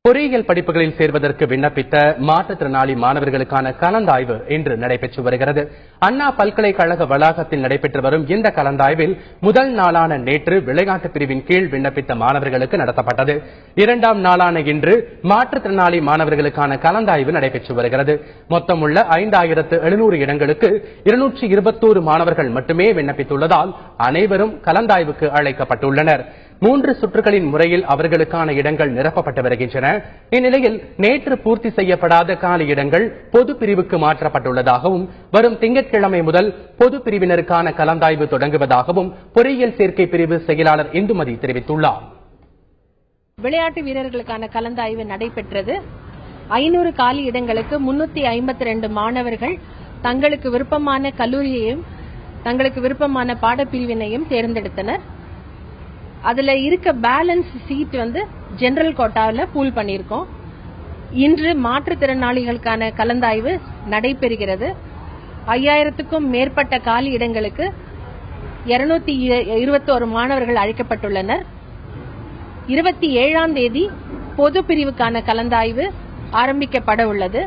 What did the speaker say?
பொறியியல் படிப்புகளில் சேர்வதற்கு விண்ணப்பித்த மாற்றுத்திறனாளி மாணவர்களுக்கான கலந்தாய்வு இன்று நடைபெற்று வருகிறது. அண்ணா பல்கலைக்கழக வளாகத்தில் நடைபெற்று வரும் இந்த கலந்தாய்வில் முதல் நாளான நேற்று விளையாட்டு பிரிவின் கீழ் விண்ணப்பித்த மாணவர்களுக்கு நடத்தப்பட்டது. இரண்டாம் நாளான இன்று மாற்றுத்திறனாளி மாணவர்களுக்கான கலந்தாய்வு நடைபெற்று வருகிறது. மொத்தமுள்ள 5700 இடங்களுக்கு 221 மாணவர்கள் மட்டுமே விண்ணப்பித்துள்ளதால் அனைவரும் கலந்தாய்வுக்கு அழைக்கப்பட்டுள்ளனர். 3 சுற்றுகளின் முறையில் அவர்களுக்கான இடங்கள் நிரப்பப்பட்டு வருகின்றன. இந்நிலையில் நேற்று பூர்த்தி செய்யப்படாத காலி இடங்கள் பொது பிரிவுக்கு மாற்றப்பட்டுள்ளதாகவும் வரும் திங்கட்கிழமை முதல் பொது பிரிவினருக்கான கலந்தாய்வு தொடங்குவதாகவும் பொறியியல் சேர்க்கை பிரிவு செயலாளர் இந்துமதி தெரிவித்துள்ளார். விளையாட்டு வீரர்களுக்கான கலந்தாய்வு நடைபெற்றது. 500 காலி இடங்களுக்கு 352 மாணவர்கள் தங்களுக்கு விருப்பமான கல்லூரியையும் தங்களுக்கு விருப்பமான பாடப்பிரிவினையும் தேர்ந்தெடுத்தனர். அதுல இருக்க பேலன்ஸ் சீட் ஜெனரல் கோட்டாவில் பூல் பண்ணியிருக்கோம். இன்று மாற்றுத்திறனாளிகளுக்கான கலந்தாய்வு நடைபெறுகிறது. 5000க்கும் மேற்பட்ட காலி இடங்களுக்கு 221 மாணவர்கள் அழைக்கப்பட்டுள்ளனர். 27ஆம் தேதி பொது பிரிவுக்கான கலந்தாய்வு ஆரம்பிக்கப்பட உள்ளது.